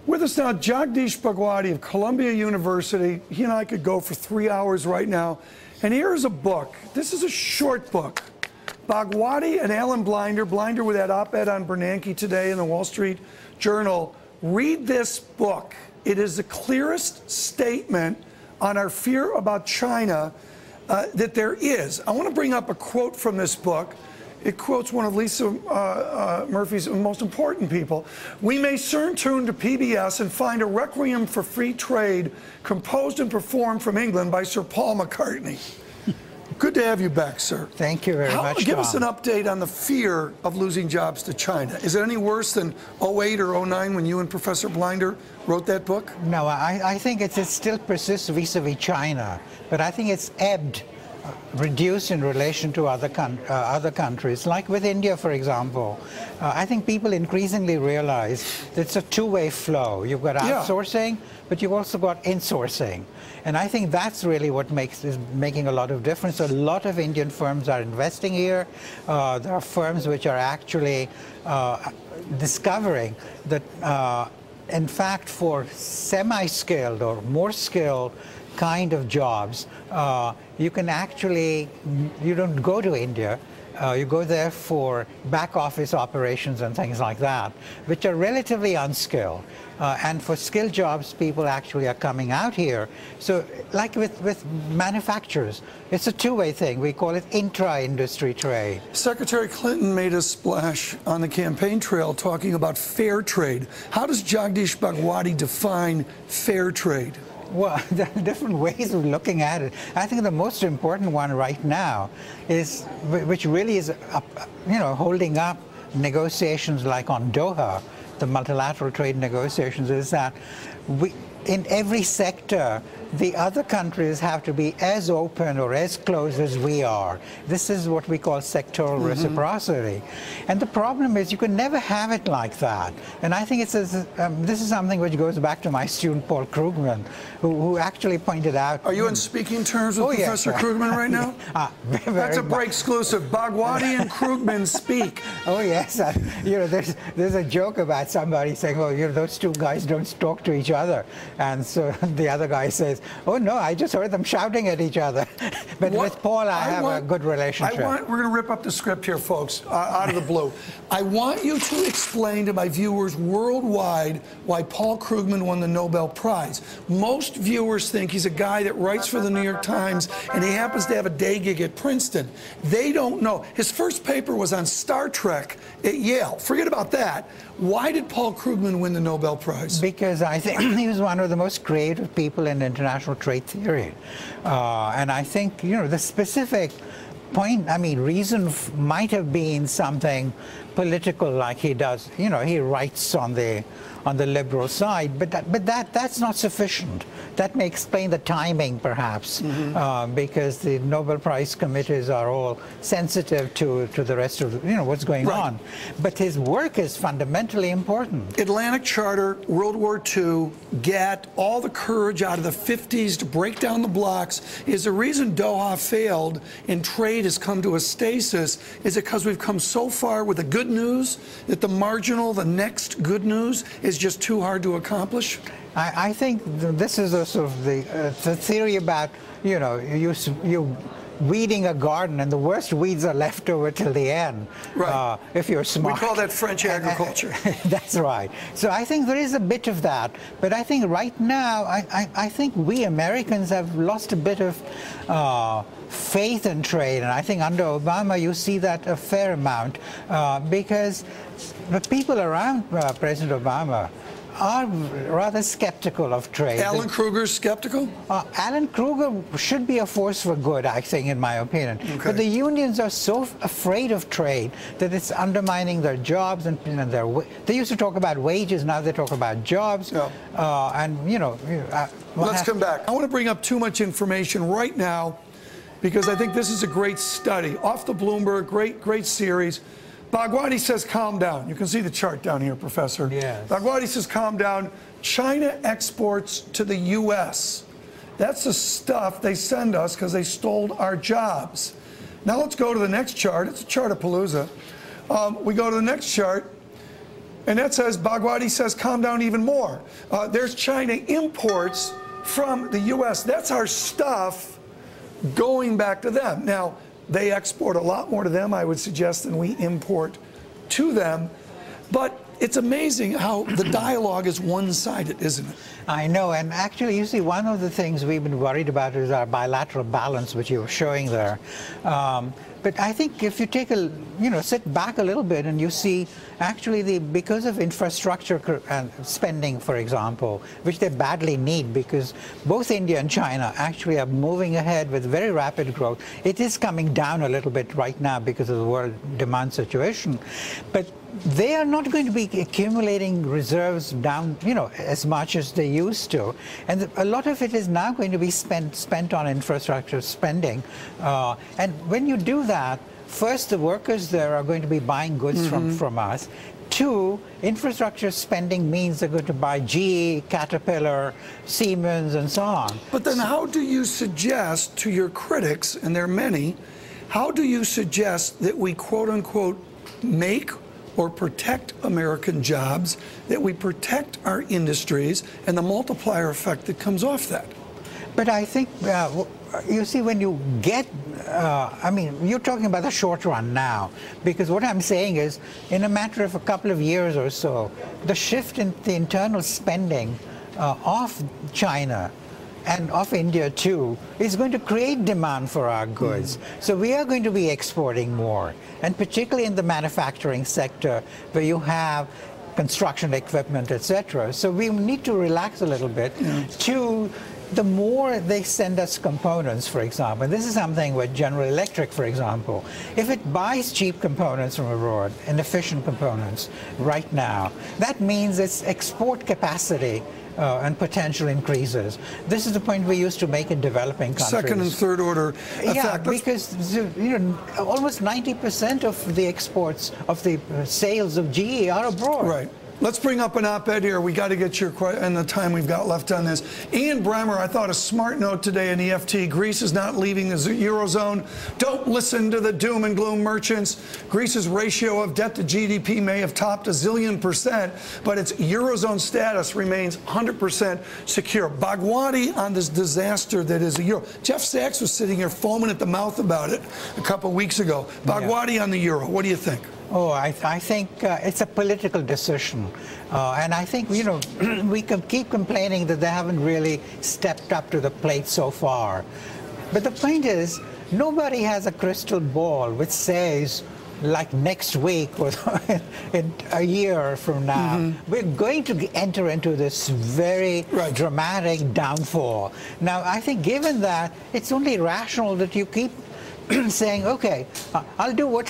With us now, Jagdish Bhagwati of Columbia University. He and I could go for 3 hours right now. And here is a book. This is a short book. Bhagwati and Alan Blinder with that op-ed on Bernanke today in the Wall Street Journal. Read this book. It is the clearest statement on our fear about China that there is. I want to bring up a quote from this book. It quotes one of Lisa Murphy's most important people. We may soon turn to PBS and find a requiem for free trade composed and performed from England by Sir Paul McCartney. Good to have you back, sir. Thank you very much, Give us an update on the fear of losing jobs to China. Is it any worse than 08 or 09 when you and Professor Blinder wrote that book? No, I think it still persists vis-a-vis China, but I think it's ebbed, reduced in relation to other countries, like with India, for example. I think people increasingly realize that it's a two-way flow. You've got outsourcing, but you've also got insourcing. And I think that's really what is making a lot of difference. A lot of Indian firms are investing here. There are firms which are actually discovering that, in fact, for semi-skilled or more skilled kind of jobs, you can actually, you don't go to India, you go there for back office operations and things like that, which are relatively unskilled. And for skilled jobs, people actually are coming out here. So like with manufacturers, it's a two-way thing. We call it intra-industry trade. Secretary Clinton made a splash on the campaign trail talking about fair trade. How does Jagdish Bhagwati define fair trade? Well, there are different ways of looking at it. I think the most important one right now is, which really is, holding up negotiations like on Doha, the multilateral trade negotiations, is that in every sector, the other countries have to be as open or as close as we are. This is what we call sectoral reciprocity. And the problem is you can never have it like that. And I think this is something which goes back to my student Paul Krugman, who actually pointed out... Are you in speaking terms with Professor Krugman right now? That's a break exclusive. Bhagwati and Krugman speak. Oh, yes. There's a joke about somebody saying, well, those two guys don't talk to each other. And so the other guy says, oh, no, I just heard them shouting at each other. But with Paul, I have a good relationship. We're going to rip up the script here, folks, out of the blue. I want you to explain to my viewers worldwide why Paul Krugman won the Nobel Prize. Most viewers think he's a guy that writes for the New York Times, and he happens to have a day gig at Princeton. They don't know. His first paper was on Star Trek at Yale. Forget about that. Why did Paul Krugman win the Nobel Prize? Because I think he was one of the most creative people in international trade theory. And I think, the specific point, reason might have been something political, like he does. He writes on the liberal side, but that's not sufficient. That may explain the timing, perhaps, because the Nobel Prize committees are all sensitive to the rest of what's going on. But his work is fundamentally important. Atlantic Charter, World War II, GATT, all the courage out of the 50s to break down the blocks is the reason Doha failed and trade has come to a stasis. Is it because we've come so far with the good news that the next good news is just too hard to accomplish? I think this is sort of the theory about, you weeding a garden, and the worst weeds are left over till the end, if you're smart. We call that French agriculture. That's right. So I think there is a bit of that. But I think right now, I think we Americans have lost a bit of faith in trade. And I think under Obama, you see that a fair amount, because the people around President Obama are rather skeptical of trade. Alan Kruger's skeptical? Alan Kruger should be a force for good, I think, in my opinion. But the unions are so afraid of trade that it's undermining their jobs and they used to talk about wages, now they talk about jobs. Let's come back. I want to bring up too much information right now because I think this is a great study. Off the Bloomberg, great series. Bhagwati says calm down. You can see the chart down here, Professor. Yes. Bhagwati says calm down. China exports to the U.S. That's the stuff they send us because they stole our jobs. Now let's go to the next chart. It's a chart of Palooza. We go to the next chart. And that says, Bhagwati says, calm down even more. There's China imports from the U.S. That's our stuff going back to them. Now, they export a lot more to them, I would suggest, than we import to them. But it's amazing how the dialogue is one-sided, isn't it? I know, and actually, you see, one of the things we've been worried about is our bilateral balance, which you were showing there. But I think if you take sit back a little bit and you see actually because of infrastructure and spending, for example, which they badly need because both India and China actually are moving ahead with very rapid growth. It is coming down a little bit right now because of the world demand situation. But they are not going to be accumulating reserves down, as much as they used to. And a lot of it is now going to be spent on infrastructure spending. And when you do that, first, the workers there are going to be buying goods from us. Two, infrastructure spending means they're going to buy GE, Caterpillar, Siemens, and so on. But then how do you suggest to your critics, and there are many, how do you suggest that we, quote unquote, make or protect American jobs, that we protect our industries, and the multiplier effect that comes off that? But I think, you see, when you get, you're talking about the short run now, because what I'm saying is, in a matter of a couple of years or so, the shift in the internal spending of China and of India too, is going to create demand for our goods. So we are going to be exporting more, and particularly in the manufacturing sector, where you have construction equipment, etc. So we need to relax a little bit. To the more they send us components, for example, and this is something with General Electric, for example, if it buys cheap components from abroad, inefficient components right now, that means its export capacity and potential increases. This is the point we used to make in developing countries. Second and third order effect. Yeah, because almost 90% of the exports, of the sales of GE are abroad. Right. Let's bring up an op-ed here. We got to get your question and the time we've got left on this. Ian Bremmer, I thought a smart note today in EFT. Greece is not leaving the Eurozone. Don't listen to the doom and gloom merchants. Greece's ratio of debt to GDP may have topped 1,000,000%, but its Eurozone status remains 100% secure. Bhagwati on this disaster that is the euro. Jeff Sachs was sitting here foaming at the mouth about it a couple weeks ago. Bhagwati on the euro. What do you think? Oh, I think it's a political decision. And I think, we can keep complaining that they haven't really stepped up to the plate so far. But the point is, nobody has a crystal ball which says, like next week or in a year from now, we're going to enter into this very dramatic downfall. Now, I think given that, it's only rational that you keep saying, okay, I'll do what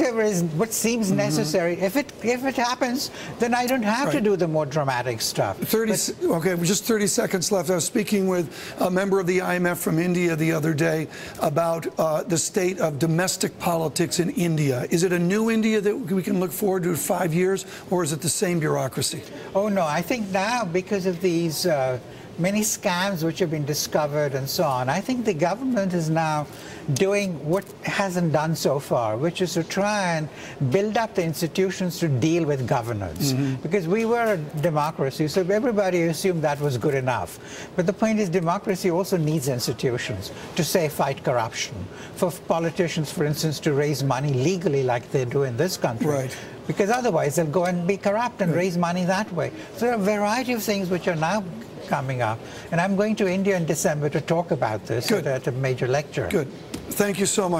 seems necessary. If it happens, then I don't have to do the more dramatic stuff. Okay, just 30 seconds left. I was speaking with a member of the IMF from India the other day about the state of domestic politics in India. Is it a new India that we can look forward to in 5 years, or is it the same bureaucracy? Oh, no, I think now, because of these many scams which have been discovered and so on, I think the government is now doing what hasn't done so far, which is to try and build up the institutions to deal with governance. Because we were a democracy, so everybody assumed that was good enough. But the point is, democracy also needs institutions to, say, fight corruption. For politicians, for instance, to raise money legally like they do in this country. Because otherwise they'll go and be corrupt and raise money that way. So there are a variety of things which are now coming up. And I'm going to India in December to talk about this at a major lecture. Good. Thank you so much.